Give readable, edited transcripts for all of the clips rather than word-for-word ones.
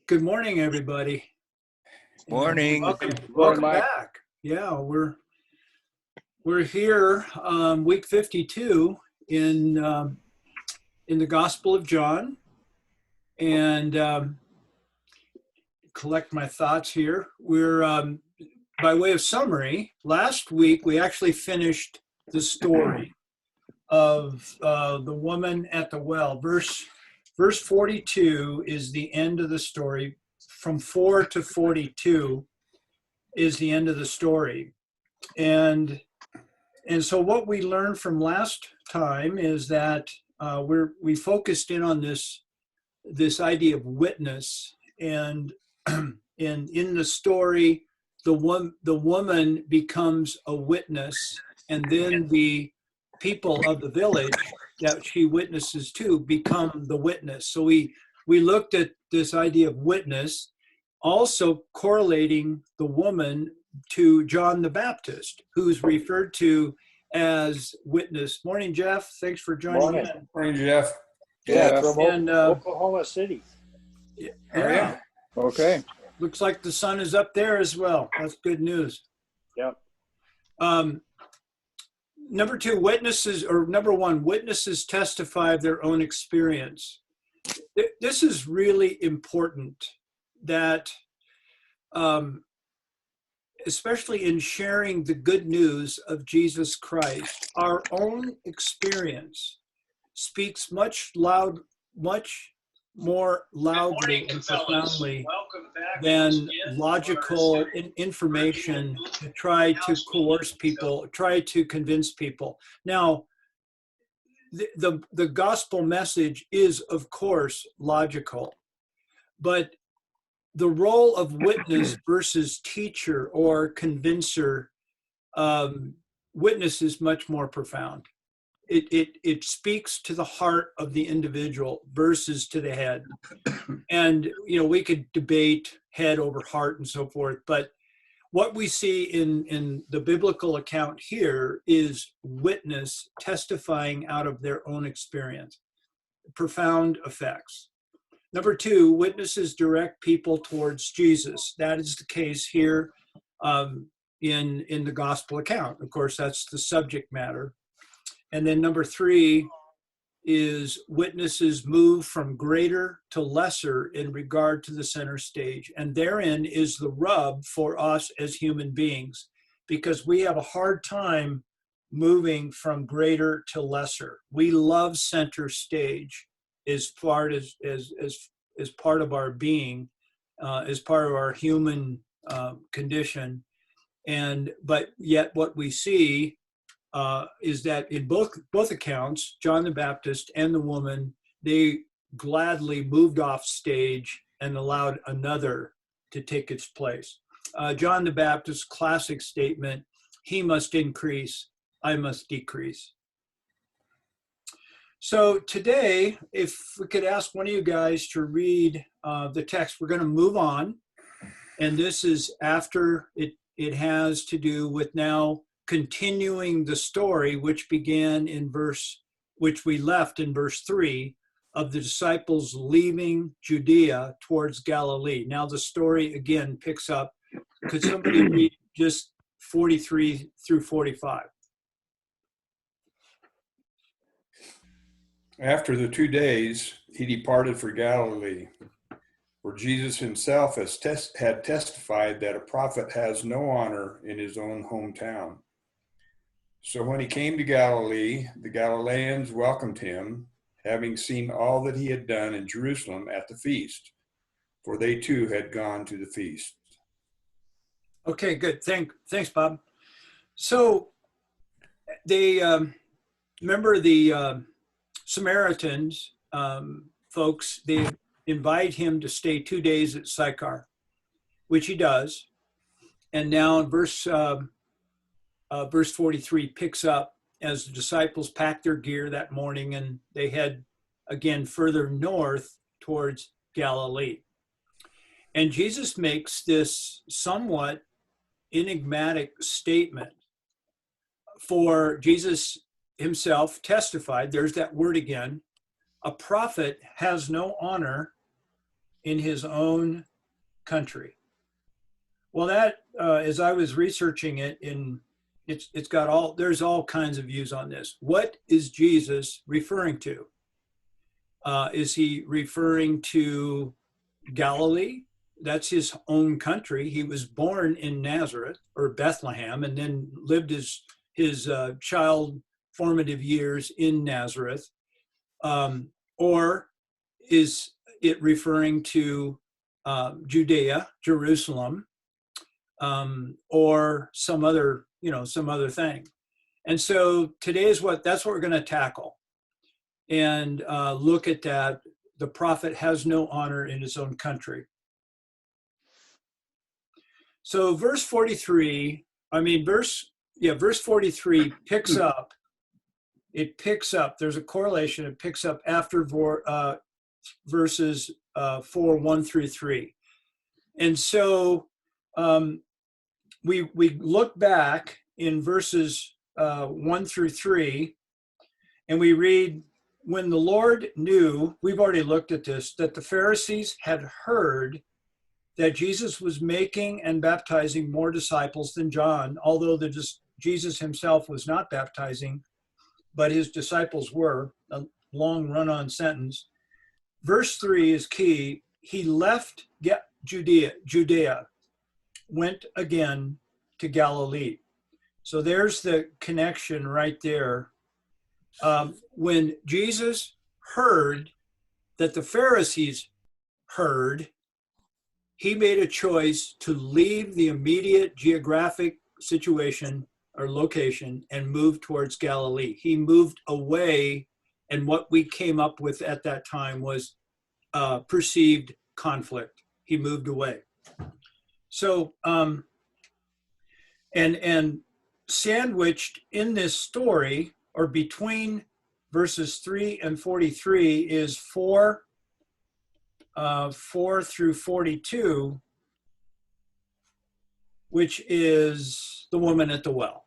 Good morning, everybody. And Morning. welcome, Good morning, welcome Mike. back. Yeah, we're here, week 52 in the Gospel of John, and collect my thoughts here. We're by way of summary. Last week we actually finished the story of the woman at the well. Verse 42 is the end of the story. From 4 to 42 is the end of the story. And so what we learned from last time is that we focused in on this idea of witness, and in the story, the woman becomes a witness, and then the people of the village that she witnesses to become the witness. So we looked at this idea of witness, also correlating the woman to John the Baptist, who's referred to as witness. Morning, Jeff. Thanks for joining Morning. in. Morning, Jeff. Yeah, from And Oklahoma City. yeah, Okay. looks like the sun is up there as well. That's good news. Yep. Number one, witnesses testify of their own experience. This is really important, that especially in sharing the good news of Jesus Christ, our own experience speaks much more loudly and profoundly than logical information to try to coerce people, try to convince people. Now, the gospel message is, of course, logical, but the role of witness versus teacher or convincer, witness is much more profound. It speaks to the heart of the individual versus to the head. And, we could debate head over heart and so forth, but what we see in the biblical account here is witness testifying out of their own experience. Profound effects. Number two, witnesses direct people towards Jesus. That is the case here in the gospel account. Of course, that's the subject matter. And then number three is witnesses move from greater to lesser in regard to the center stage. And therein is the rub for us as human beings, because we have a hard time moving from greater to lesser. We love center stage as part of our being, as part of our human condition. But yet what we see is that in both accounts, John the Baptist and the woman, they gladly moved off stage and allowed another to take its place. John the Baptist's classic statement, "He must increase, I must decrease." So today, if we could ask one of you guys to read the text, we're going to move on. And this is after it has to do with now continuing the story, which we left in verse 3, of the disciples leaving Judea towards Galilee. Now the story again picks up. Could somebody read just 43 through 45? After the 2 days, he departed for Galilee, where Jesus himself had testified that a prophet has no honor in his own hometown. So when he came to Galilee, the Galileans welcomed him, having seen all that he had done in Jerusalem at the feast, for they too had gone to the feast. Okay, good. Thanks, Bob. So they remember the Samaritans folks. They invite him to stay 2 days at Sychar, which he does. And now in verse 43 picks up as the disciples pack their gear that morning and they head again further north towards Galilee. And Jesus makes this somewhat enigmatic statement. For Jesus himself testified, there's that word again, a prophet has no honor in his own country. Well, that as I was researching it, it's got there's all kinds of views on this. What is Jesus referring to? Is he referring to Galilee? That's his own country. He was born in Nazareth or Bethlehem, and then lived his child formative years in Nazareth. Or is it referring to Judea, Jerusalem, or some other thing? And so today that's what we're going to tackle, and look at that. The prophet has no honor in his own country. So verse 43 picks up. It picks up. There's a correlation. It picks up after verses 4, 1 through 3. And so we look back in verses 1 through 3, and we read, when the Lord knew, we've already looked at this, that the Pharisees had heard that Jesus was making and baptizing more disciples than John, although Jesus himself was not baptizing, but his disciples were. A long run-on sentence. Verse 3 is key. He left Judea, went again to Galilee. So there's the connection right there. When Jesus heard that the Pharisees heard, he made a choice to leave the immediate geographic situation or location and move towards Galilee. He moved away, and what we came up with at that time was perceived conflict. He moved away. So, and sandwiched in this story, or between verses 3 and 43, is 4 through 42, which is the woman at the well.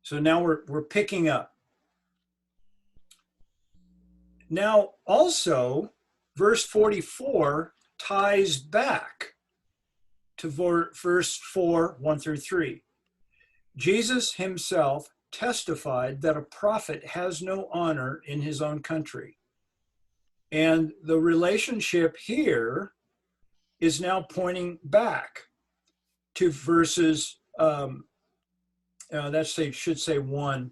So now we're picking up. Now also, verse 44 ties back to verse 4, 1 through 3. Jesus himself testified that a prophet has no honor in his own country. And the relationship here is now pointing back to verses, should say 1,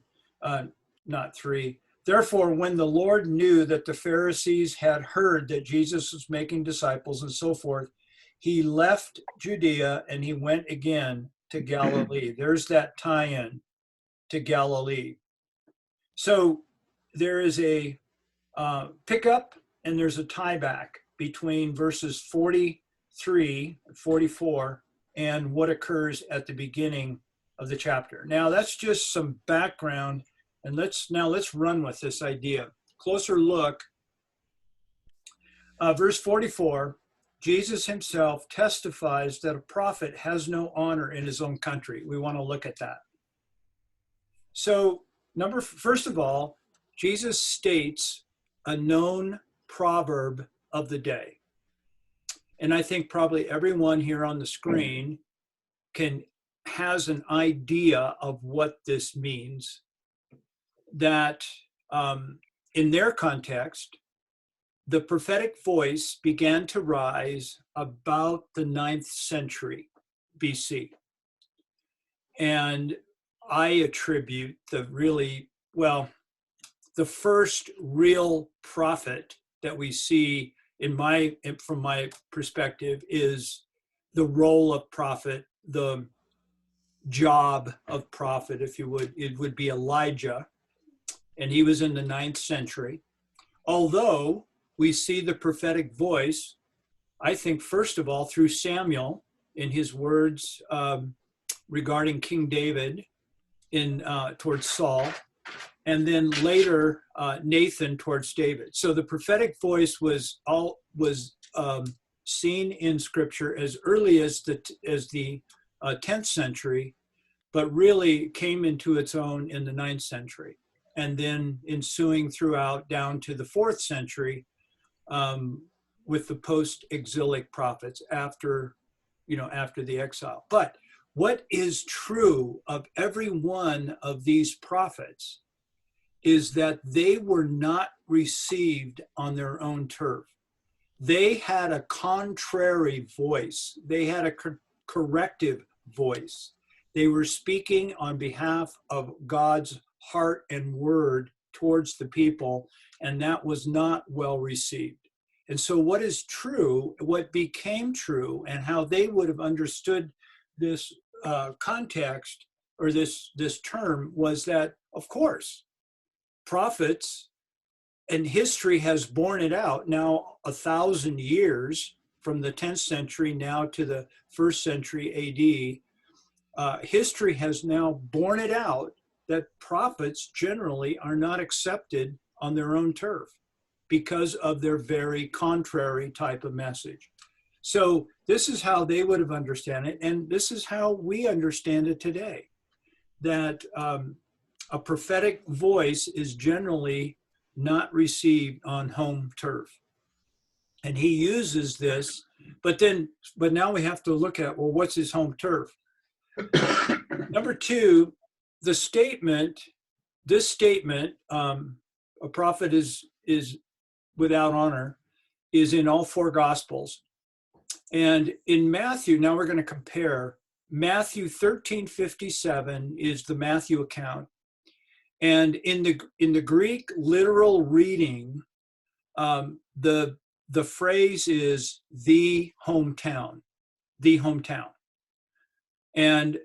not 3. Therefore, when the Lord knew that the Pharisees had heard that Jesus was making disciples and so forth, he left Judea and he went again to Galilee. There's that tie-in to Galilee. So there is a pickup and there's a tie back between verses 43, 44, and what occurs at the beginning of the chapter. Now that's just some background, and let's run with this idea. Closer look. Verse 44, Jesus himself testifies that a prophet has no honor in his own country. We want to look at that. So first of all, Jesus states a known proverb of the day. And I think probably everyone here on the screen has an idea of what this means, that in their context, the prophetic voice began to rise about the 9th century BC. And I attribute the first real prophet that we see from my perspective is the role of prophet, the job of prophet, if you would. It would be Elijah, and he was in the 9th century. Although we see the prophetic voice, I think, first of all, through Samuel in his words regarding King David towards Saul, and then later Nathan towards David. So the prophetic voice was seen in Scripture as early as the 10th century, but really came into its own in the 9th century, and then ensuing throughout down to the 4th century, with the post-exilic prophets after, after the exile. But what is true of every one of these prophets is that they were not received on their own turf. They had a contrary voice. They had a corrective voice. They were speaking on behalf of God's heart and word towards the people, and that was not well received. And so what is true, what became true, and how they would have understood this context or this term was that, of course, prophets, and history has borne it out now 1,000 years from the 10th century now to the 1st century AD. History has now borne it out that prophets generally are not accepted on their own turf because of their very contrary type of message. So this is how they would have understood it, and this is how we understand it today, that a prophetic voice is generally not received on home turf. And he uses this, but now we have to look at, well, what's his home turf? Number two, this statement, a prophet is without honor, is in all four gospels. And in Matthew, now we're going to compare. Matthew 13:57 is the Matthew account. And in the Greek literal reading, the phrase is the hometown. And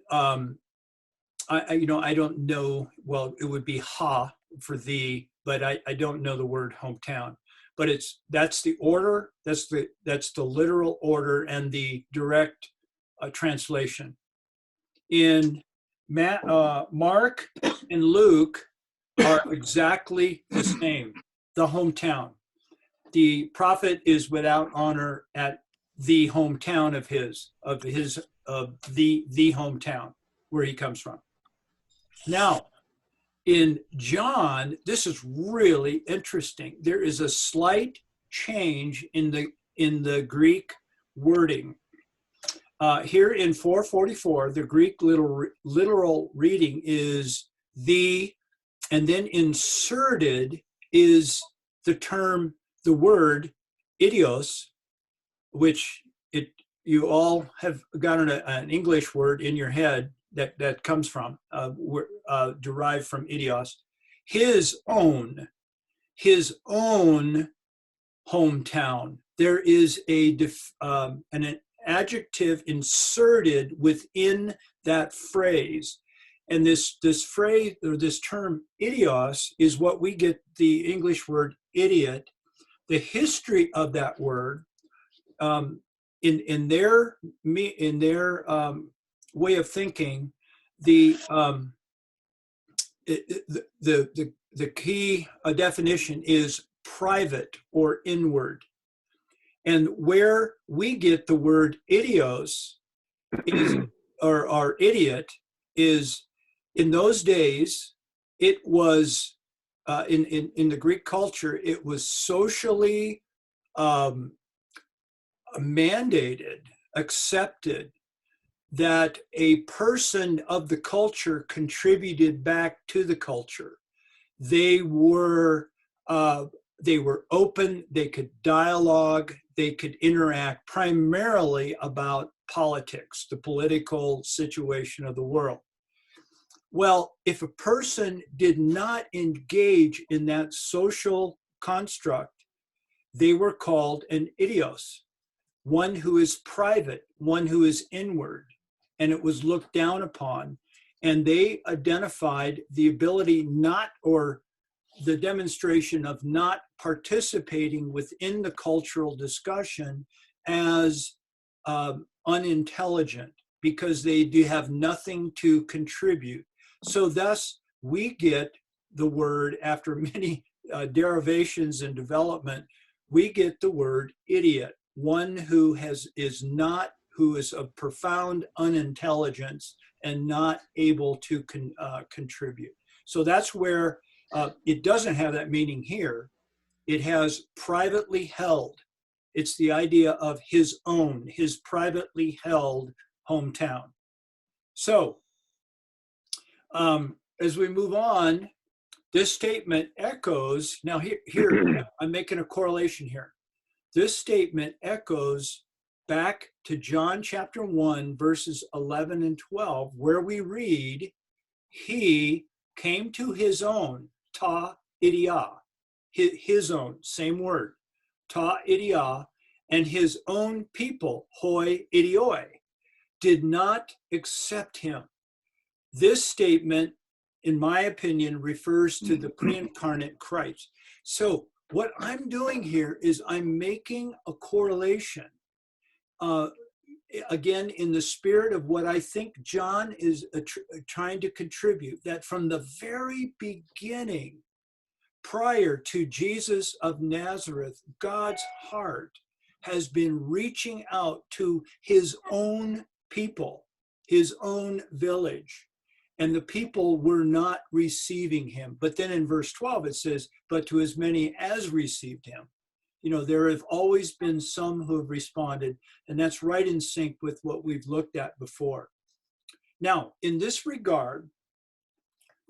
I don't know, well, it would be ha for the, but I don't know the word hometown. But that's the order, that's the literal order and the direct translation. In Mark and Luke are exactly the same. The hometown. The prophet is without honor at the hometown of the hometown where he comes from. Now, in John, this is really interesting. There is a slight change in the Greek wording. Here in 444, the Greek literal reading is the, and then inserted is the word idios, which you all have gotten an English word in your head that comes from, derived from idios, his own hometown. There is an adjective inserted within that phrase. And this phrase, or this term idios, is what we get the English word idiot. The history of that word, in their way of thinking, the key definition is private or inward. And where we get the word idios is, or idiot, is in those days, it was in the Greek culture, it was socially mandated, accepted, that a person of the culture contributed back to the culture. They were open, they could dialogue, they could interact primarily about politics, the political situation of the world. Well, if a person did not engage in that social construct, they were called an idios, one who is private, one who is inward, and it was looked down upon. And they identified the ability not, or the demonstration of not participating within the cultural discussion as unintelligent, because they do have nothing to contribute. So thus, we get the word, after many derivations and development, we get the word idiot, one who is of profound unintelligence and not able to contribute. So that's where it doesn't have that meaning here. It has privately held. It's the idea of his own, his privately held hometown. So, as we move on, this statement echoes, now here I'm making a correlation here. This statement echoes back to John chapter 1, verses 11 and 12, where we read, he came to his own, ta idia, his own, same word, ta idia, and his own people, hoi idioi, did not accept him. This statement, in my opinion, refers to the pre-incarnate Christ. So what I'm doing here is I'm making a correlation, again, in the spirit of what I think John is trying to contribute, that from the very beginning, prior to Jesus of Nazareth, God's heart has been reaching out to his own people, his own village, and the people were not receiving him. But then in verse 12, it says, but to as many as received him. You know, there have always been some who have responded, and that's right in sync with what we've looked at before. Now, in this regard,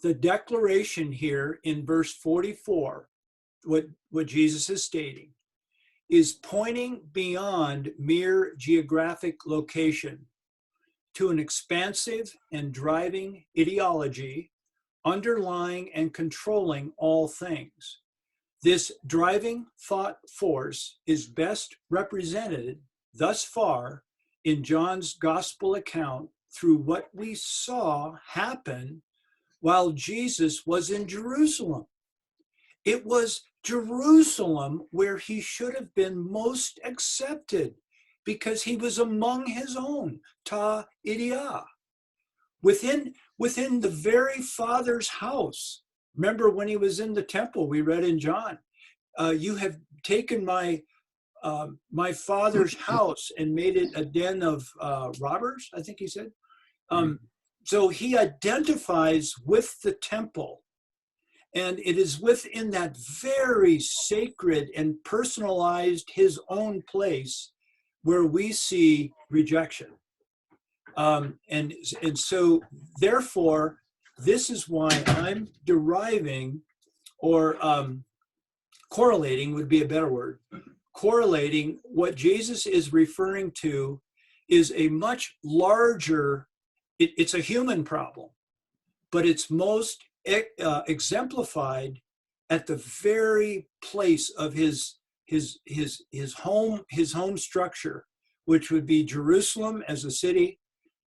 the declaration here in verse 44, what Jesus is stating, is pointing beyond mere geographic location to an expansive and driving ideology underlying and controlling all things. This driving thought force is best represented thus far in John's gospel account through what we saw happen while Jesus was in Jerusalem. It was Jerusalem where he should have been most accepted because he was among his own, ta idia, within the very Father's house. Remember when he was in the temple, we read in John, you have taken my Father's house and made it a den of robbers, I think he said. So he identifies with the temple. And it is within that very sacred and personalized his own place where we see rejection. And so therefore, this is why I'm deriving, or correlating would be a better word, correlating what Jesus is referring to is a much larger, it's a human problem, but it's most exemplified at the very place of his home structure, which would be Jerusalem as a city,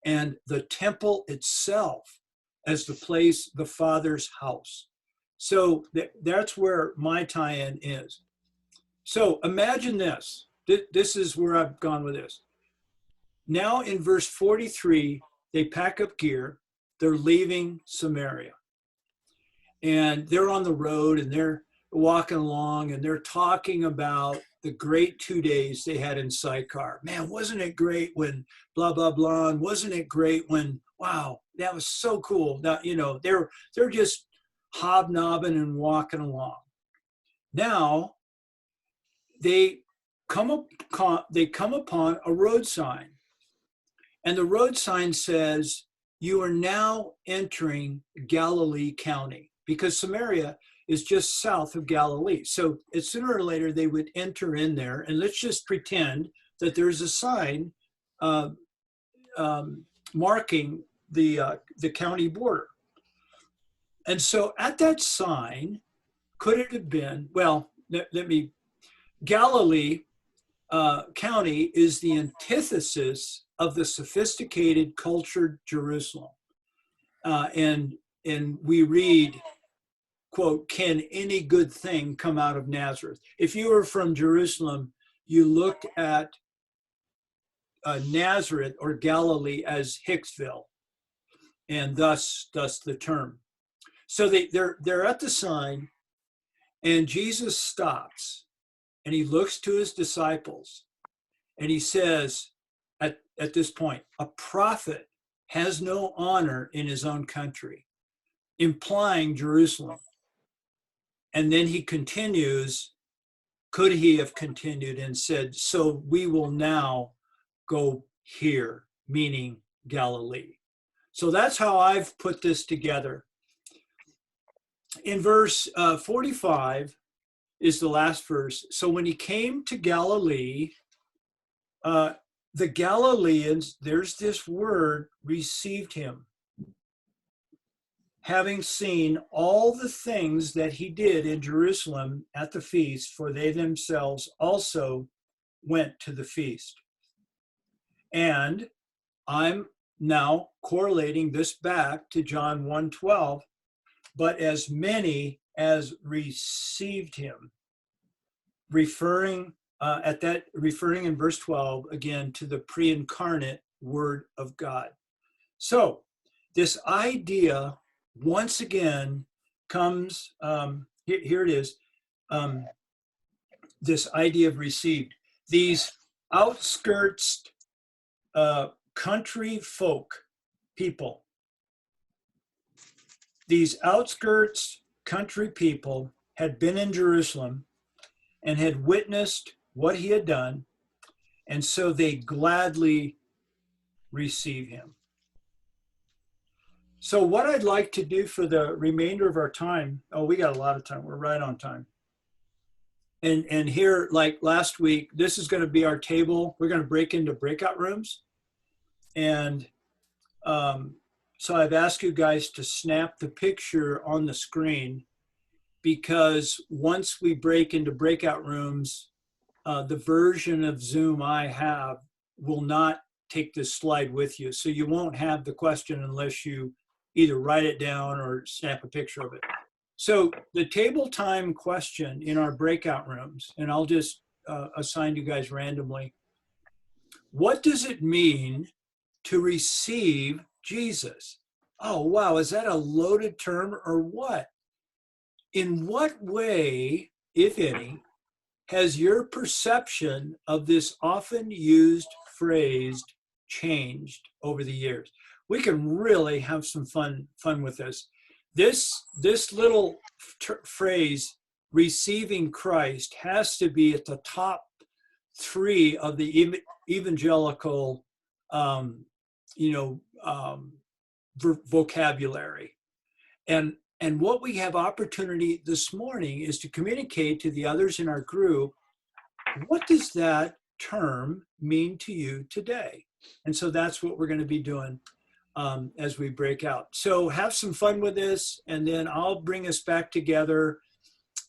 and the temple itself as the place, the Father's house. So that's where my tie-in is. So imagine this. This is where I've gone with this. Now in verse 43, they pack up gear. They're leaving Samaria. And they're on the road and they're walking along and they're talking about the great 2 days they had in Sychar. Man, wasn't it great when blah, blah, blah. And wasn't it great when, wow, that was so cool. Now, you know, they're just hobnobbing and walking along. Now they come upon a road sign. And the road sign says, you are now entering Galilee County, because Samaria is just south of Galilee. So sooner or later they would enter in there, and let's just pretend that there's a sign marking the county border. And so at that sign, could it have been, well, Galilee County is the antithesis of the sophisticated, cultured Jerusalem. And we read, quote, can any good thing come out of Nazareth? If you were from Jerusalem, you looked at Nazareth or Galilee as Hicksville, and thus the term. So they're at the sign, and Jesus stops, and he looks to his disciples, and he says, at this point, a prophet has no honor in his own country, implying Jerusalem. And then he continues could he have continued and said, so we will now go here, meaning Galilee? So that's how I've put this together. In verse 45 is the last verse. So when he came to Galilee, the Galileans, there's this word, received him, having seen all the things that he did in Jerusalem at the feast, for they themselves also went to the feast. And I'm now correlating this back to John 1:12, but as many as received him, referring in verse 12 again to the pre-incarnate Word of God. So this idea once again comes, here it is, this idea of received. These outskirts country folk people, these outskirts country people had been in Jerusalem and had witnessed what he had done, and so they gladly receive him. So what I'd like to do for the remainder of our time, we got a lot of time, we're right on time. And here, like last week, this is going to be our table. We're going to break into breakout rooms. And so I've asked you guys to snap the picture on the screen, because once we break into breakout rooms, the version of Zoom I have will not take this slide with you. So you won't have the question unless you either write it down or snap a picture of it. So the table time question in our breakout rooms, and I'll just assign you guys randomly. What does it mean to receive Jesus? Oh, wow, is that a loaded term or what? In what way, if any, has your perception of this often used phrase changed over the years? We can really have some fun with this. This little phrase, receiving Christ, has to be at the top three of the evangelical, vocabulary. And what we have opportunity this morning is to communicate to the others in our group, what does that term mean to you today? And so that's what we're going to be doing as we break out. So have some fun with this, and then I'll bring us back together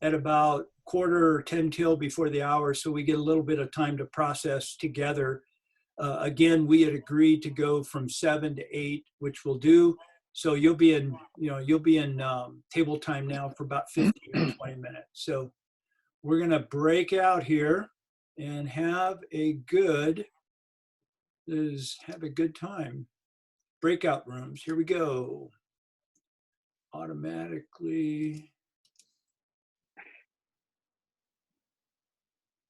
at about 10 till before the hour, so we get a little bit of time to process together. Again, we had agreed to go from 7 to 8, which we'll do. So you'll be in table time now for about 15 or 20 minutes. So we're going to break out here and have a good time. Breakout rooms. Here we go. Automatically.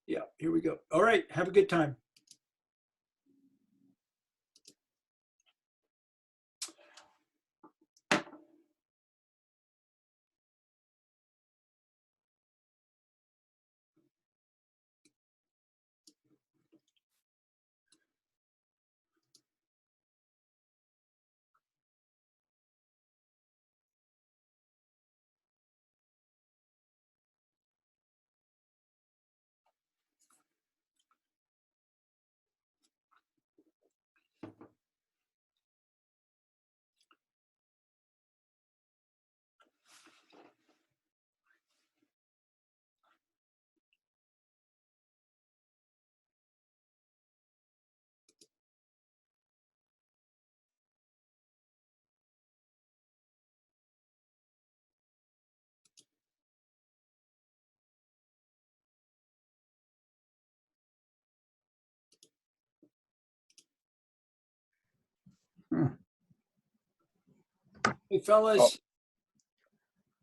Yeah, here we go. All right, have a good time. Hey, fellas. Oh.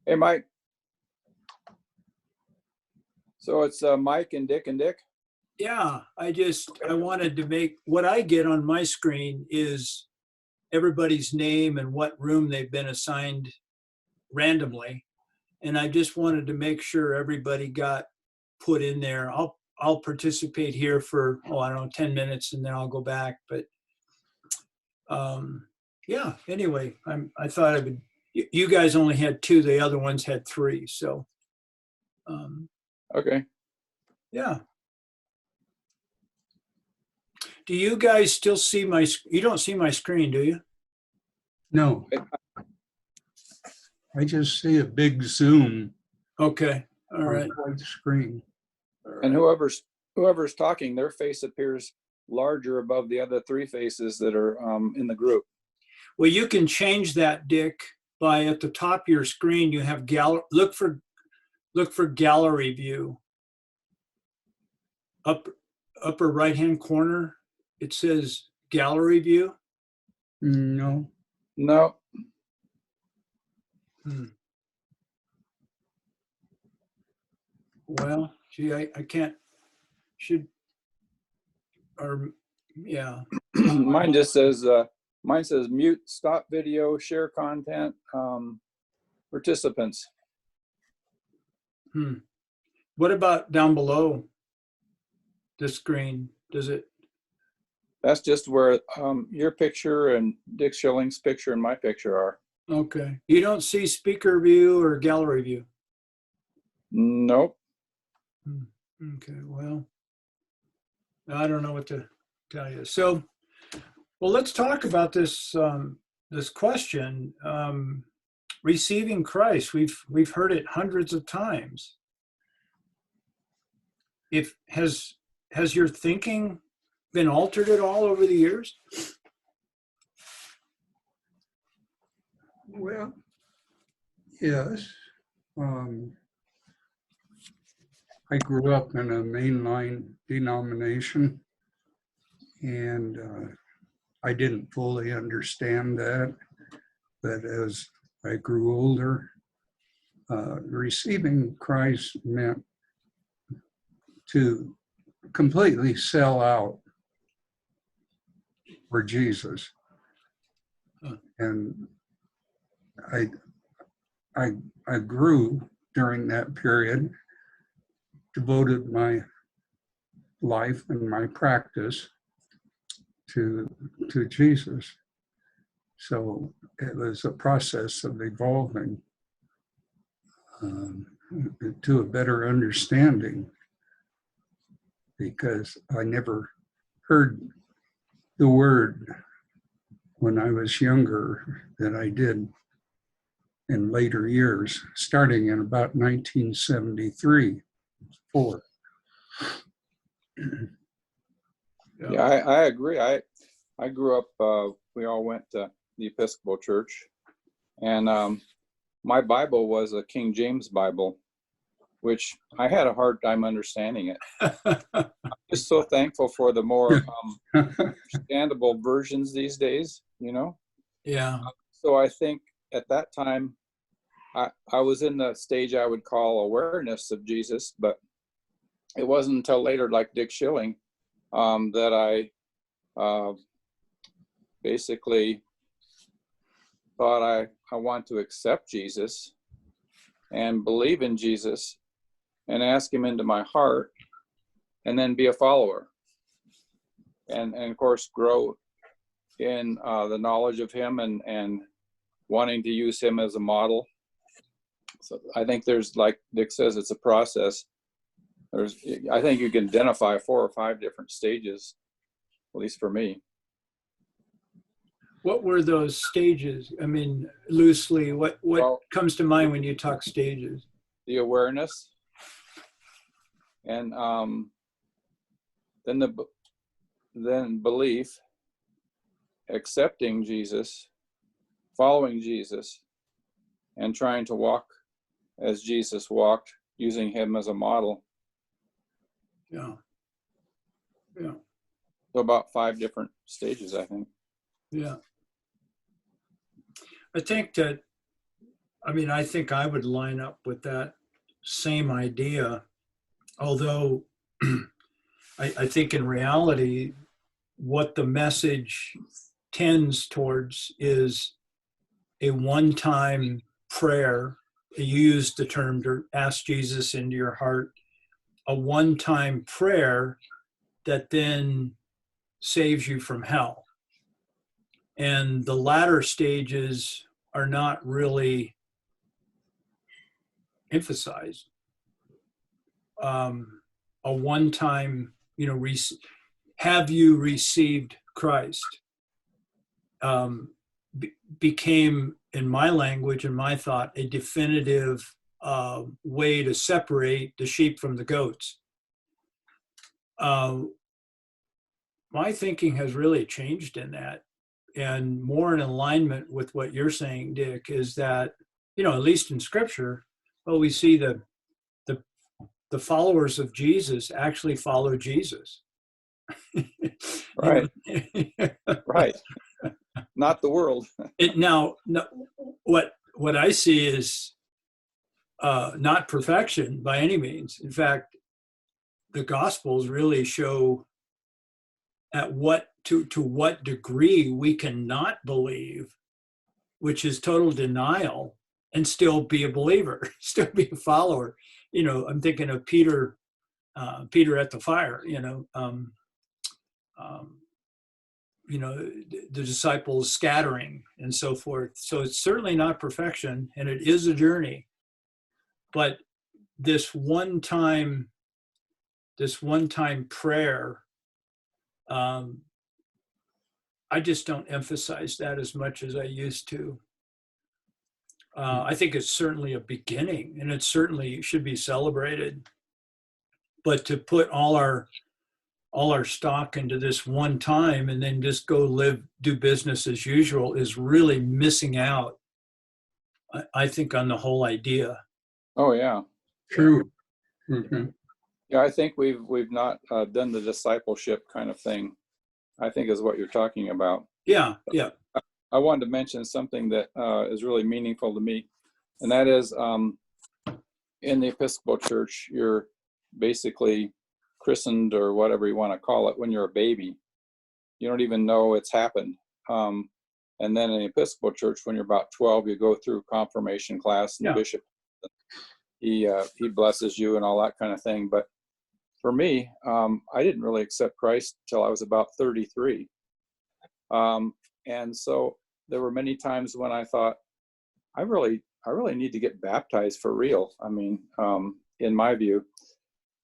Hey, Mike. So it's Mike and Dick and Dick? Yeah, I wanted to make, what I get on my screen is everybody's name and what room they've been assigned randomly. And I just wanted to make sure everybody got put in there. I'll participate here for, I don't know, 10 minutes and then I'll go back. But yeah, anyway, I thought I would, you guys only had 2, the other ones had 3. So Okay. yeah. Do you guys still see you don't see my screen, do you? No. I just see a big zoom Okay. All on right. the screen. And whoever's talking, their face appears larger above the other 3 faces that are in the group. Well, you can change that, Dick, by at the top of your screen, you have look for gallery view. Upper right-hand corner, it says gallery view. No. No. Well, gee, I can't, yeah. Mine just says, mute, stop video, share content, participants. What about down below the screen? Does it? That's just where your picture and Dick Schilling's picture and my picture are. Okay. You don't see speaker view or gallery view? Nope. Okay, well, I don't know what to tell you. So, well, let's talk about this this question. Receiving Christ. We've heard it hundreds of times. Has your thinking been altered at all over the years? Well, yes. I grew up in a mainline denomination, and I didn't fully understand that. But as I grew older, receiving Christ meant to completely sell out for Jesus. And I grew during that period, devoted my life and my practice to Jesus. So it was a process of evolving to a better understanding, because I never heard the word when I was younger that I did in later years, starting in about 1973, 4. Yeah, I agree. I grew up, we all went to the Episcopal Church, and my Bible was a King James Bible, which I had a hard time understanding it. I'm just so thankful for the more understandable versions these days, you know? Yeah. So I think at that time, I was in the stage I would call awareness of Jesus, but it wasn't until later, like Dick Schilling, that I basically thought I want to accept Jesus and believe in Jesus and ask him into my heart and then be a follower. And of course, grow in the knowledge of him and wanting to use him as a model. So I think there's, like Dick says, it's a process. I think you can identify 4 or 5 different stages, at least for me. What were those stages? I mean, loosely, what comes to mind when you talk stages? The awareness, and then belief, accepting Jesus, following Jesus, and trying to walk as Jesus walked, using him as a model. Yeah. Yeah. So about 5 different stages, I think. Yeah. I think that, I think I would line up with that same idea, although I think in reality, what the message tends towards is a one-time prayer. You used the term to ask Jesus into your heart. a one-time prayer that then saves you from hell. And the latter stages are not really emphasized. A one-time, have you received Christ? Became, in my language and my thought, a definitive way to separate the sheep from the goats. My thinking has really changed in that, and more in alignment with what you're saying, Dick, is that, at least in Scripture, well, we see the followers of Jesus actually follow Jesus. Right. Right. Not the world. Now, what I see is not perfection by any means. In fact, the Gospels really show to what degree we cannot believe, which is total denial, and still be a believer, still be a follower. I'm thinking of Peter at the fire. The disciples scattering and so forth. So it's certainly not perfection, and it is a journey. But this one-time prayer, I just don't emphasize that as much as I used to. I think it's certainly a beginning, and it certainly should be celebrated. But to put all our stock into this one time and then just go do business as usual is really missing out, I think, on the whole idea. Oh yeah. True. Mm-hmm. Yeah, I think we've not done the discipleship kind of thing, I think is what you're talking about. Yeah. I wanted to mention something that is really meaningful to me, and that is in the Episcopal Church, you're basically christened, or whatever you want to call it, when you're a baby. You don't even know it's happened. And then in the Episcopal Church, when you're about 12, you go through confirmation class, and the bishop, he blesses you and all that kind of thing. But for me, I didn't really accept Christ till I was about 33. And so there were many times when I thought, I really need to get baptized for real. I mean, in my view.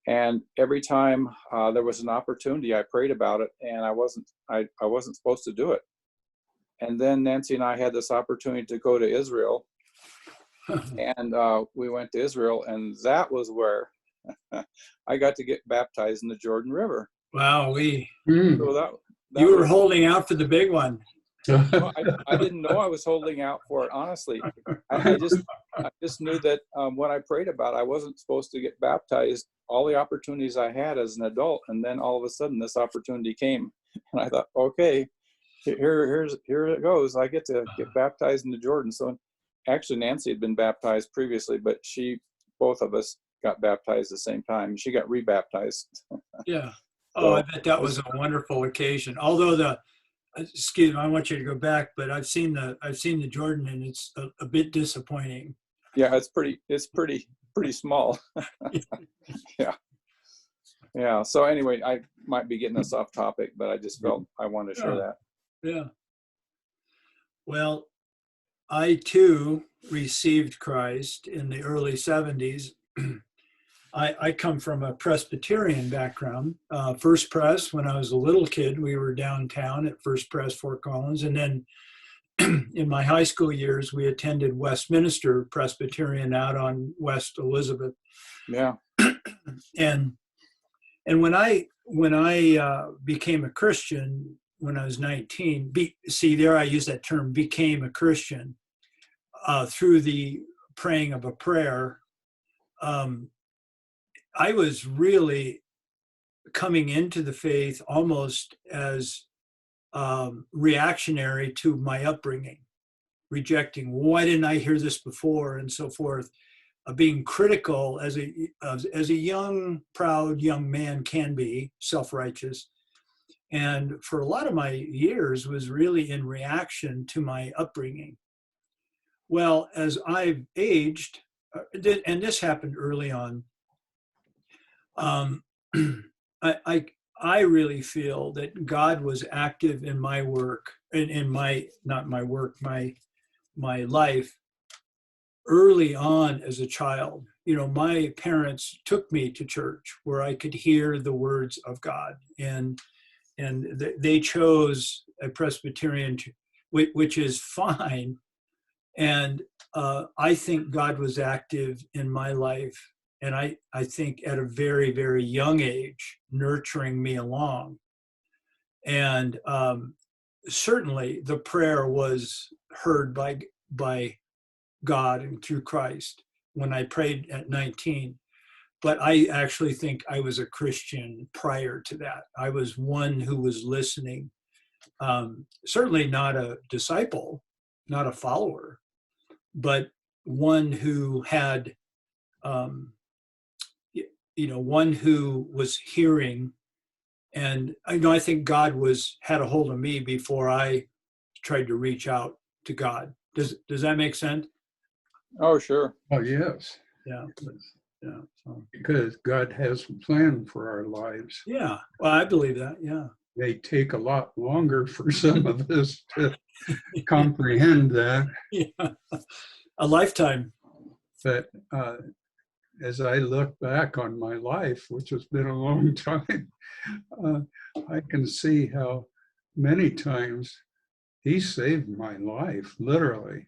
And every time there was an opportunity, I prayed about it, and I wasn't supposed to do it. And then Nancy and I had this opportunity to go to Israel, and we went to Israel, and that was where I got to get baptized in the Jordan River. Wow, So you were holding out for the big one. Well, I didn't know I was holding out for it, honestly. I just knew that when I prayed about it, I wasn't supposed to get baptized all the opportunities I had as an adult, and then all of a sudden this opportunity came, and I thought, okay, here it goes. I get to get baptized in the Jordan. So actually Nancy had been baptized previously, but both of us got baptized at the same time. She got rebaptized. Yeah. Oh, I bet that was a wonderful occasion. Although excuse me, I want you to go back, but I've seen the Jordan, and it's a bit disappointing. Yeah, it's pretty small. Yeah. So anyway, I might be getting us off topic, but I just felt I wanted to share that. Yeah. Well, I too received Christ in the early 70s. I come from a Presbyterian background. First Pres, when I was a little kid, we were downtown at First Pres, Fort Collins. And then in my high school years, we attended Westminster Presbyterian out on West Elizabeth. Yeah. And when I became a Christian when I was 19, see there I use that term, became a Christian, through the praying of a prayer. I was really coming into the faith almost as reactionary to my upbringing, rejecting, why didn't I hear this before, and so forth, being critical as a young, proud young man can be, self-righteous. And for a lot of my years was really in reaction to my upbringing. Well, as I've aged, and this happened early on, Um, I really feel that God was active in my work, in my, not my work, my life early on as a child. You know, my parents took me to church where I could hear the words of God, and they chose a Presbyterian, which is fine. And I think God was active in my life, and I think at a very, very young age, nurturing me along. And certainly the prayer was heard by God and through Christ when I prayed at 19. But I actually think I was a Christian prior to that. I was one who was listening. Certainly not a disciple, not a follower, but one who had, um, one who was hearing. And I think God had a hold of me before I tried to reach out to God. Does that make sense? Oh, sure. Oh, yes, Yeah. Yeah. So, because God has a plan for our lives. yeah. Well, I believe that. Yeah. They take a lot longer for some of us to comprehend that. Yeah. A lifetime. But as I look back on my life, which has been a long time, uh, I can see how many times he saved my life, literally.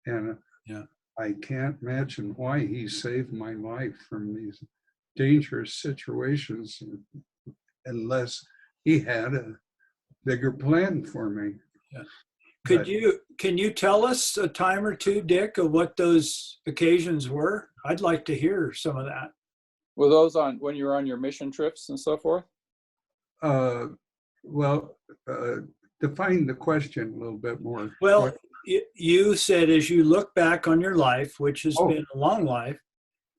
And Yeah. I can't imagine why he saved my life from these dangerous situations unless he had a bigger plan for me. Yeah. But Can you tell us a time or two, Dick, of what those occasions were? I'd like to hear some of that. Were those on when you were on your mission trips and so forth? well, define the question a little bit more. Well, you said as you look back on your life, which has Oh. been a long life,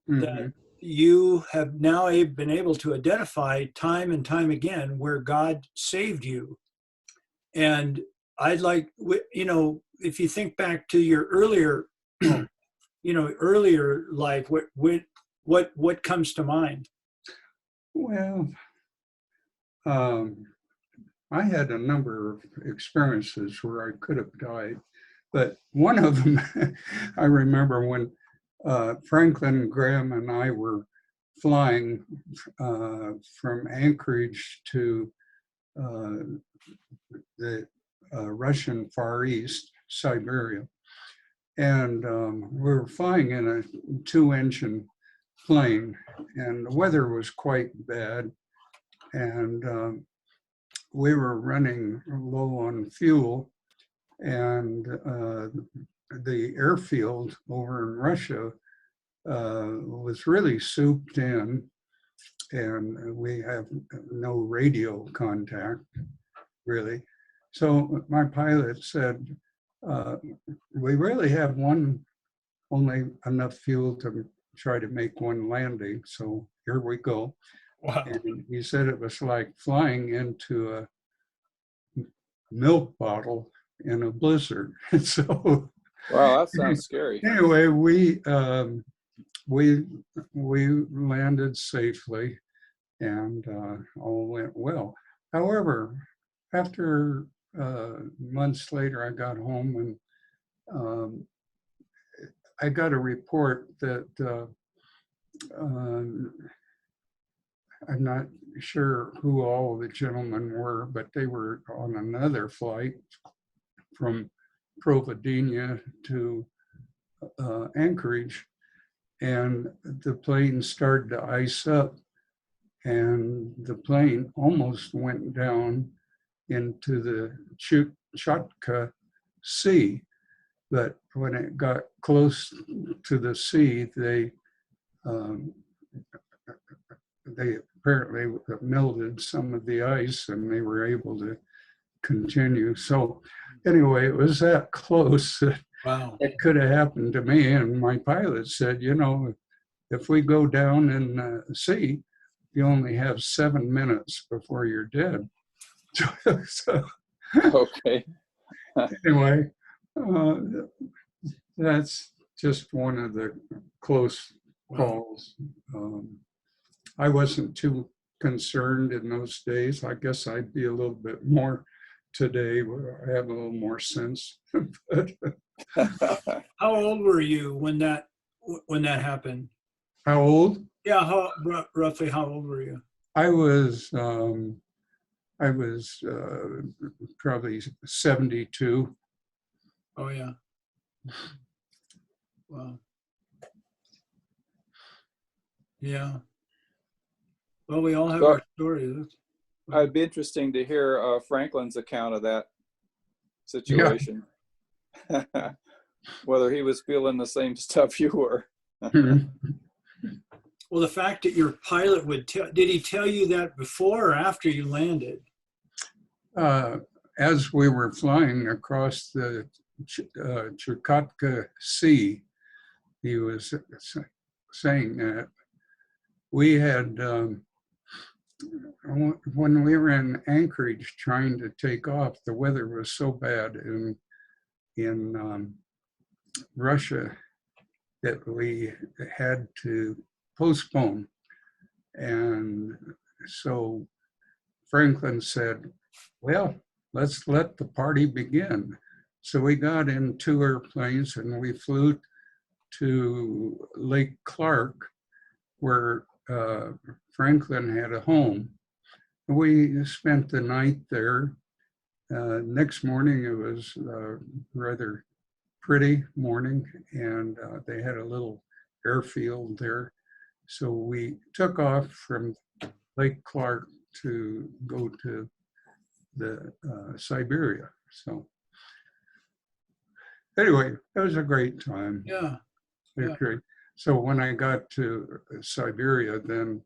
Mhm. that you have now been able to identify time and time again where God saved you. And I'd like, if you think back to your earlier, earlier life, what comes to mind? Well, I had a number of experiences where I could have died, but one of them, I remember when Franklin Graham and I were flying from Anchorage to the Russian Far East, Siberia. And we were flying in a 2-engine plane, and the weather was quite bad. And we were running low on fuel, and the airfield over in Russia was really souped in, and we have no radio contact, really. So my pilot said, we really have only enough fuel to try to make one landing. So here we go. Wow. And he said it was like flying into a milk bottle in a blizzard. So Wow, that sounds scary. anyway, we landed safely, and all went well. However, after months later, I got home, and I got a report that I'm not sure who all the gentlemen were, but they were on another flight from Providenia to Anchorage, and the plane started to ice up, and the plane almost went down into the Chukotka Sea. But when it got close to the sea, they apparently melted some of the ice, and they were able to continue. So anyway, it was that close that Wow. it could have happened to me. And my pilot said, if we go down in the sea, you only have 7 minutes before you're dead. So Okay. anyway, that's just one of the close calls. I wasn't too concerned in those days. I guess I'd be a little bit more today where I have a little more sense. But How old were you when that happened? how old? Yeah, roughly how old were you? I was probably 72. Oh yeah. Wow. Yeah. Well, we all have So our stories. it'd be interesting to hear Franklin's account of that Yeah. situation. Whether he was feeling the same stuff you were. Well, the fact that your pilot did he tell you that before or after you landed? As we were flying across the Chukotka Sea, he was saying that we had, when we were in Anchorage trying to take off, the weather was so bad in Russia that we had to postpone. And so Franklin said, well, let's let the party begin. So we got in 2 airplanes and we flew to Lake Clark, where Franklin had a home. We spent the night there. Next morning, it was a rather pretty morning, and they had a little airfield there. So we took off from Lake Clark to go to the Siberia. So anyway, it was a great time. Yeah. Great. So when I got to Siberia, then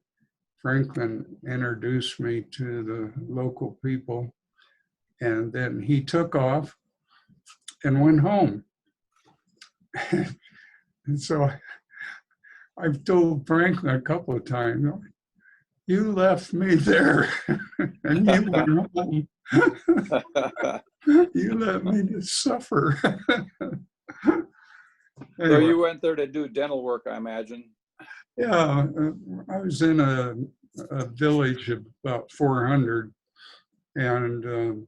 Franklin introduced me to the local people, and then he took off and went home. And so I've told Franklin a couple of times, you left me there and you went home. You let me to suffer. So Anyway, you went there to do dental work, I imagine. yeah, I was in a village of about 400, and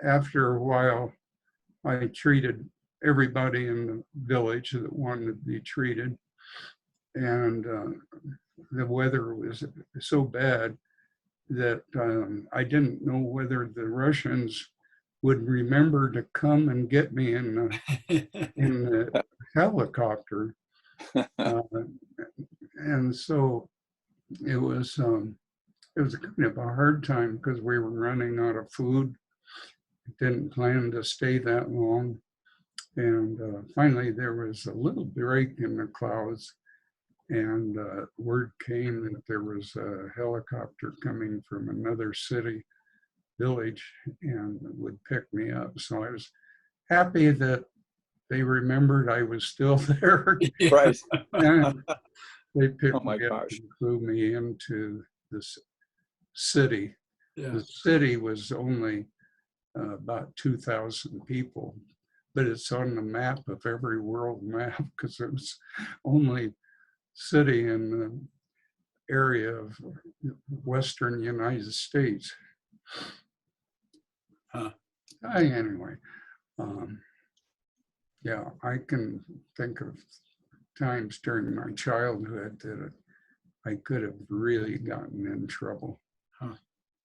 after a while, I treated everybody in the village that wanted to be treated, and the weather was so bad that I didn't know whether the Russians would remember to come and get me in the helicopter. And so it was kind of a hard time because we were running out of food. Didn't plan to stay that long. And finally there was a little break in the clouds, and word came that there was a helicopter coming from another village, and would pick me up. So I was happy that they remembered I was still there. Right. And they picked Oh my me up gosh. and flew me into this city. Yeah. The city was only about 2,000 people, but it's on the map of every world map because it was only city in the area of Western United States. Huh. Anyway, yeah, I can think of times during my childhood that I could have really gotten in trouble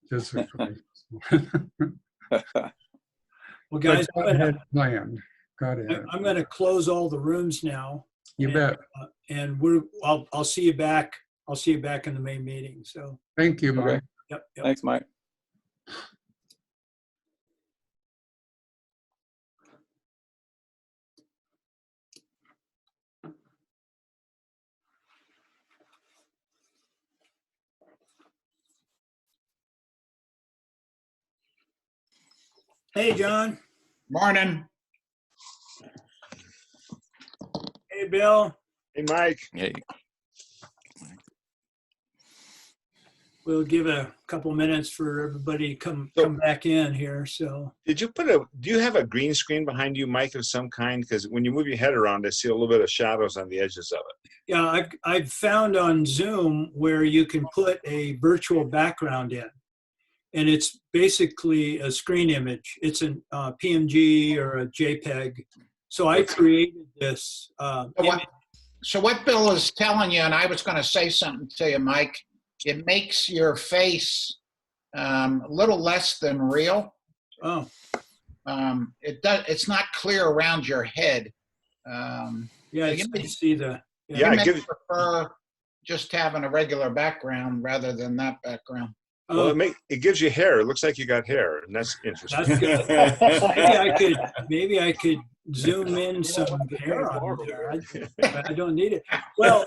physically. Well, guys, God had planned. God had. I'm going to close all the rooms now. You bet. And I'll see you back. I'll see you back in the main meeting. So Thank you, Mike. Okay. yep. Thanks, Mike. Hey, John. Morning. Hey, Bill. Hey, Mike. Hey, we'll give a couple minutes for everybody to come back in here. So Do you have a green screen behind you, Mike, of some kind? Because when you move your head around, I see a little bit of shadows on the edges of it. yeah, I've found on Zoom where you can put a virtual background in, and it's basically a screen image. It's a PNG or a JPEG. So I created this image. So what Bill is telling you, and I was going to say something to you, Mike, it makes your face a little less than real. Oh, It's not clear around your head. yeah, so you can see the. Yeah, you may prefer just having a regular background rather than that background. Well, it gives you hair. It looks like you got hair, and that's interesting. That's good. Maybe I could zoom in some hair on there. I don't need it. Well,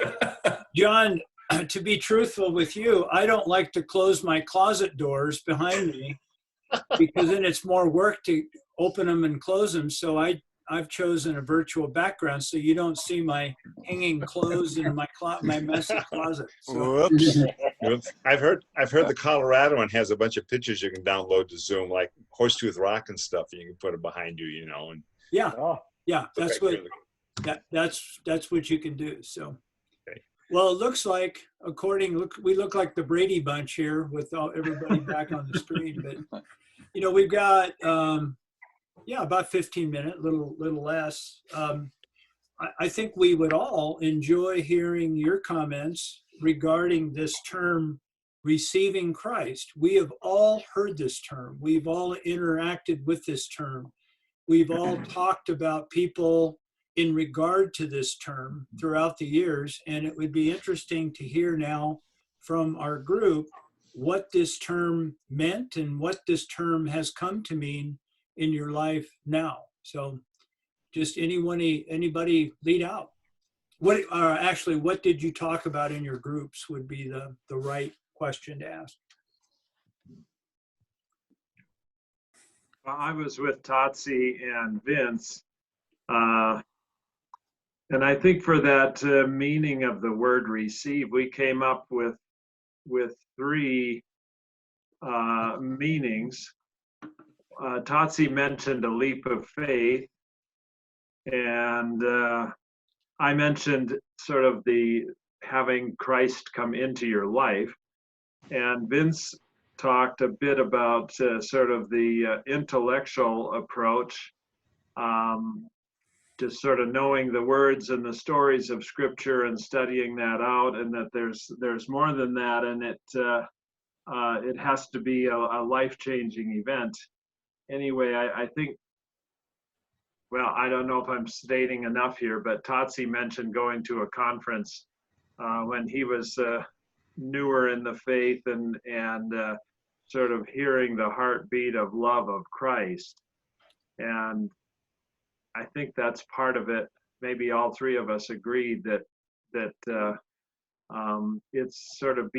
John, to be truthful with you, I don't like to close my closet doors behind me because then it's more work to open them and close them. So I've chosen a virtual background so you don't see my hanging clothes in my messy closet. So. Whoops. I've heard the Colorado one has a bunch of pictures you can download to Zoom, like Horsetooth Rock and stuff. You can put it behind you, you know. And yeah, that's what that's what you can do. So, well, it looks like we look like the Brady Bunch here with everybody back on the screen. But you know, we've got about 15 minutes, little less. I think we would all enjoy hearing your comments regarding this term, receiving Christ. We have all heard this term. We've all interacted with this term. We've all talked about people in regard to this term throughout the years, and it would be interesting to hear now from our group what this term meant and what this term has come to mean in your life now. So just anybody lead out. What did you talk about in your groups would be the right question to ask. I was with Tatsi and Vince, and I think for that meaning of the word receive, we came up with three meanings. Tatsi mentioned a leap of faith, and I mentioned sort of the having Christ come into your life, and Vince talked a bit about sort of the intellectual approach, just sort of knowing the words and the stories of Scripture and studying that out, and that there's more than that, and it has to be a life-changing event. Anyway, I think, well, I don't know if I'm stating enough here, but Tatsi mentioned going to a conference when he was newer in the faith and sort of hearing the heartbeat of love of Christ. And I think that's part of it. Maybe all three of us agreed that it's sort of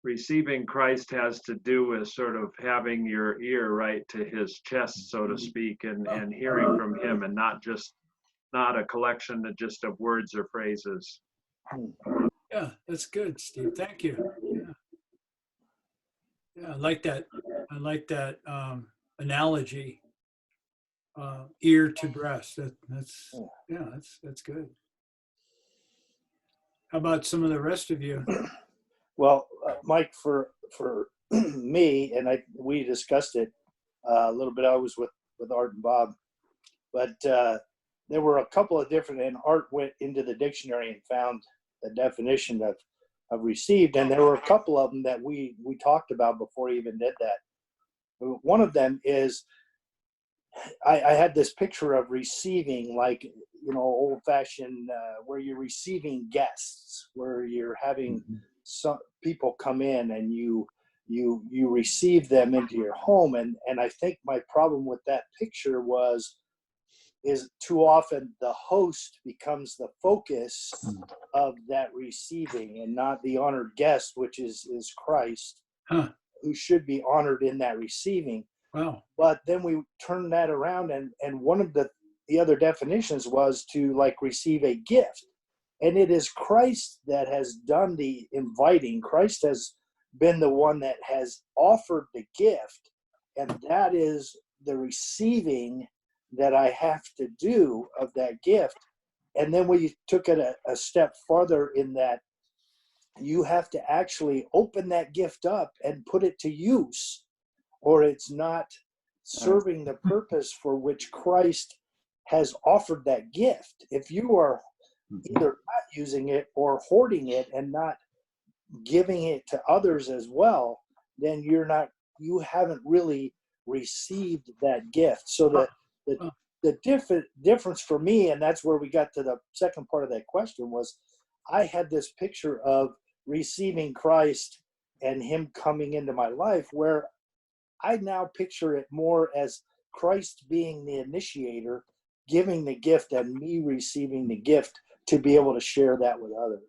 receiving Christ has to do with sort of having your ear right to his chest, so to speak, and hearing from him, and not a collection of words or phrases. Yeah, that's good, Steve. Thank you. Yeah, I like that analogy. Ear to breast. That's good. How about some of the rest of you? Well, Mike, for me, and we discussed it a little bit. I was with Art and Bob, but there were a couple of different, and Art went into the dictionary and found the definition of received, and there were a couple of them that we talked about before he even did that. One of them is I had this picture of receiving, like, you know, old-fashioned where you're receiving guests, where you're having some people come in and you receive them into your home, and I think my problem with that picture is too often the host becomes the focus of that receiving and not the honored guest, which is Christ, who should be honored in that receiving. Wow. But then we turn that around, and one of the other definitions was to, like, receive a gift. And it is Christ that has done the inviting. Christ has been the one that has offered the gift, and that is the receiving that I have to do of that gift. And then we took it a step farther in that you have to actually open that gift up and put it to use, or it's not serving the purpose for which Christ has offered that gift. If you are either not using it or hoarding it and not giving it to others as well, then you haven't really received that gift. So the difference for me, and that's where we got to the second part of that question, was I had this picture of receiving Christ and him coming into my life, where I now picture it more as Christ being the initiator, giving the gift, and me receiving the gift to be able to share that with others.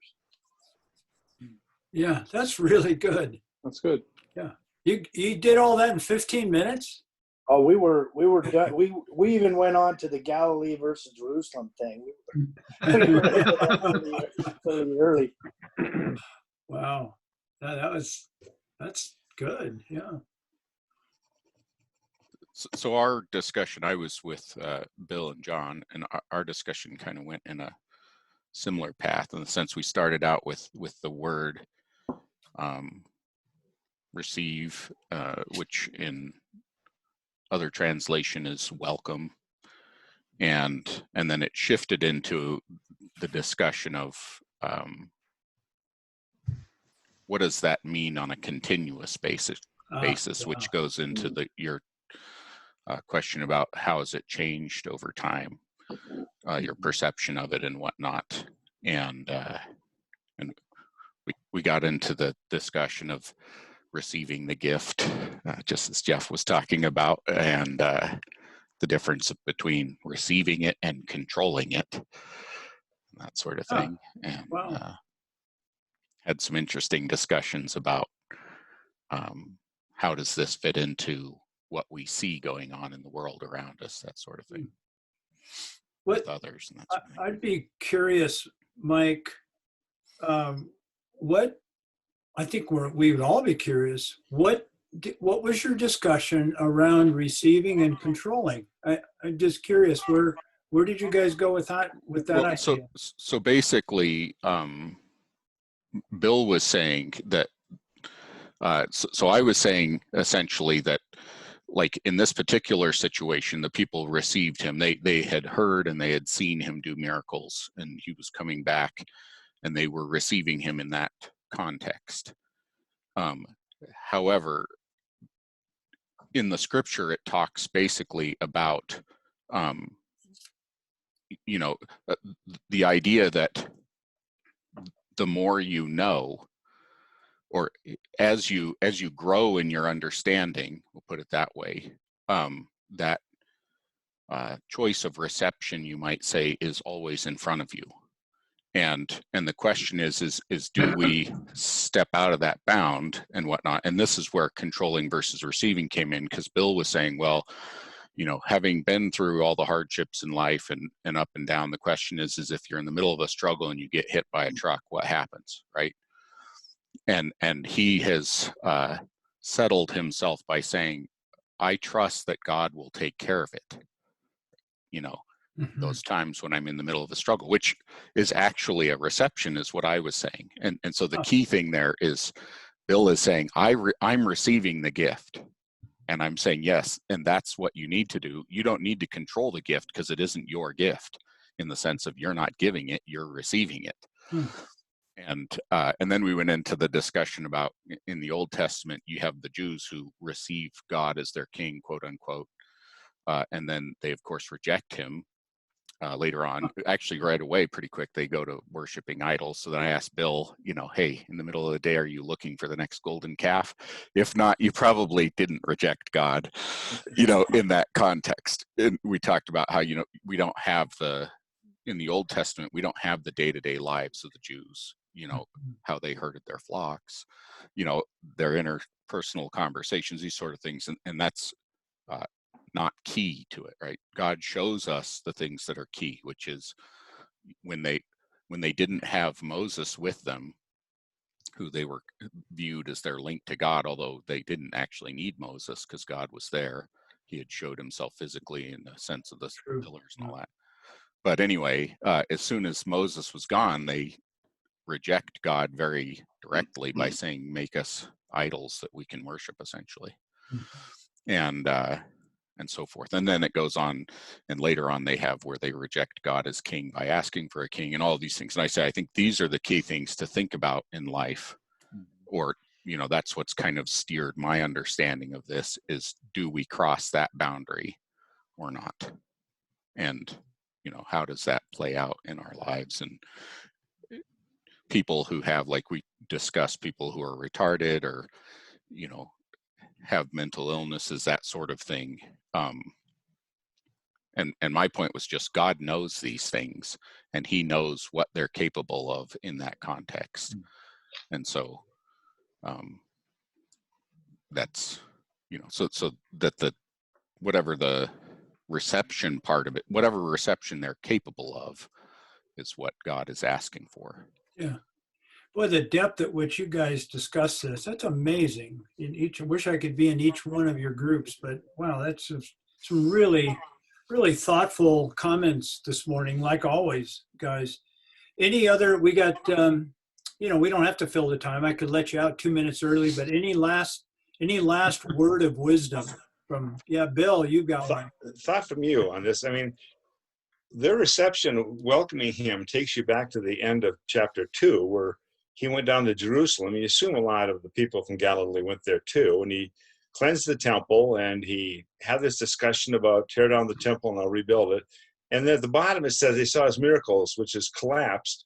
Yeah, that's really good. That's good. Yeah. You did all that in 15 minutes? Oh, we were done. We even went on to the Galilee versus Jerusalem thing. We were into that pretty early. Wow. That's good. Yeah. So our discussion, I was with Bill and John, and our discussion kind of went in a similar path in the sense we started out with the word receive, which in other translation is welcome, and then it shifted into the discussion of what does that mean on a continuous basis, which goes into your question about how has it changed over time, your perception of it and whatnot, and we got into the discussion of receiving the gift, just as Jeff was talking about, and the difference between receiving it and controlling it, that sort of thing. And had some interesting discussions about how does this fit into what we see going on in the world around us, that sort of thing. With others. And that sort of thing. I'd be curious, Mike, what, I think we would all be curious, what was your discussion around receiving and controlling? I'm just curious, where did you guys go with that idea? So basically, Bill was saying that, so I was saying essentially that, like in this particular situation, the people received him. They had heard and they had seen him do miracles, and he was coming back, and they were receiving him in that context. However, in the scripture, it talks basically about, the idea that the more you know, or as you grow in your understanding, we'll put it that way, that choice of reception, you might say, is always in front of you. And the question is do we step out of that bound and whatnot? And this is where controlling versus receiving came in, because Bill was saying, well, having been through all the hardships in life and up and down, the question is if you're in the middle of a struggle and you get hit by a truck, what happens, right? And he has settled himself by saying, I trust that God will take care of it. Those times when I'm in the middle of a struggle, which is actually a reception, is what I was saying. And so the key thing there is Bill is saying, I'm receiving the gift. And I'm saying, yes, and that's what you need to do. You don't need to control the gift because it isn't your gift, in the sense of you're not giving it, you're receiving it. And then we went into the discussion about, in the Old Testament, you have the Jews who receive God as their king, quote unquote, and then they of course reject him later on. Actually, right away, pretty quick, they go to worshiping idols. So then I asked Bill, hey, in the middle of the day, are you looking for the next golden calf? If not, you probably didn't reject God, in that context. And we talked about how, we don't have in the Old Testament, we don't have the day-to-day lives of the Jews, how they herded their flocks, their interpersonal conversations, these sort of things. And that's not key to it, right? God shows us the things that are key, which is when they didn't have Moses with them, who they were viewed as their link to God, although they didn't actually need Moses because God was there. He had showed himself physically in the sense of the True. pillars and all that. But anyway, as soon as Moses was gone, they reject God very directly by saying, make us idols that we can worship, essentially. And so forth. And then it goes on, and later on they have where they reject God as king by asking for a king and all these things. And I say, I think these are the key things to think about in life, or, that's what's kind of steered my understanding of this is, do we cross that boundary or not? And, how does that play out in our lives? And people who have, like we discussed, people who are retarded or, have mental illnesses, that sort of thing. And my point was just God knows these things, and he knows what they're capable of in that context. And so that's, so that whatever the reception part of it, whatever reception they're capable of is what God is asking for. Yeah. Boy, the depth at which you guys discuss this, that's amazing. I wish I could be in each one of your groups, but wow, that's some really, really thoughtful comments this morning, like always, guys. We got, we don't have to fill the time. I could let you out 2 minutes early, but any last word of wisdom from, Bill, you got one. Thought from you on this. I mean, their reception welcoming him takes you back to the end of chapter 2, where he went down to Jerusalem. You assume a lot of the people from Galilee went there too, and he cleansed the temple, and he had this discussion about tear down the temple and I'll rebuild it. And then at the bottom it says they saw his miracles, which has collapsed.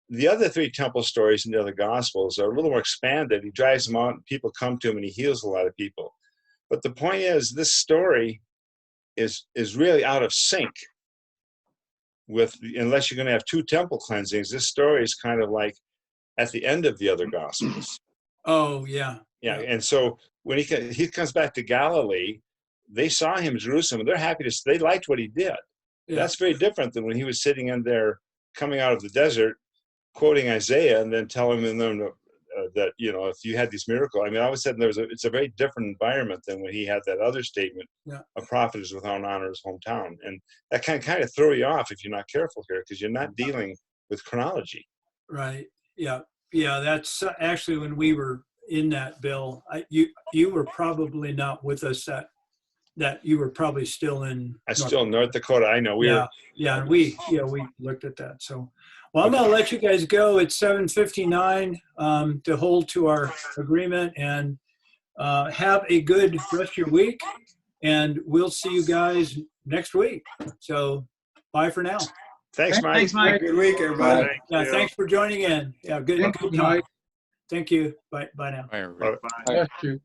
The other 3 temple stories in the other gospels are a little more expanded. He drives them out, and people come to him, and he heals a lot of people. But the point is, this story is really out of sync with, unless you're going to have 2 temple cleansings. This story is kind of like at the end of the other gospels. Oh, yeah. Yeah. And so when he comes back to Galilee, they saw him in Jerusalem, and they're happy they liked what he did. Yeah. That's very different than when he was sitting in there coming out of the desert, quoting Isaiah, and then telling them that, if you had these miracles. I mean, all of a sudden it's a very different environment than when he had that other statement, a prophet is without honor in his hometown. And that can kind of throw you off if you're not careful here, because you're not dealing with chronology. Right. Yeah. Yeah. That's actually when we were in that, Bill, you were probably not with us that you were probably still in. North Dakota. I know. Yeah. And we looked at that. So, well, I'm going to let you guys go. It's 7:59 to hold to our agreement, and have a good rest of your week. And we'll see you guys next week. So bye for now. Thanks, Mike. Thanks, Mike. Good week, everybody. Thanks for joining in. Yeah, good time. Thank you. Bye now. Bye, everybody. Bye. Yes, you.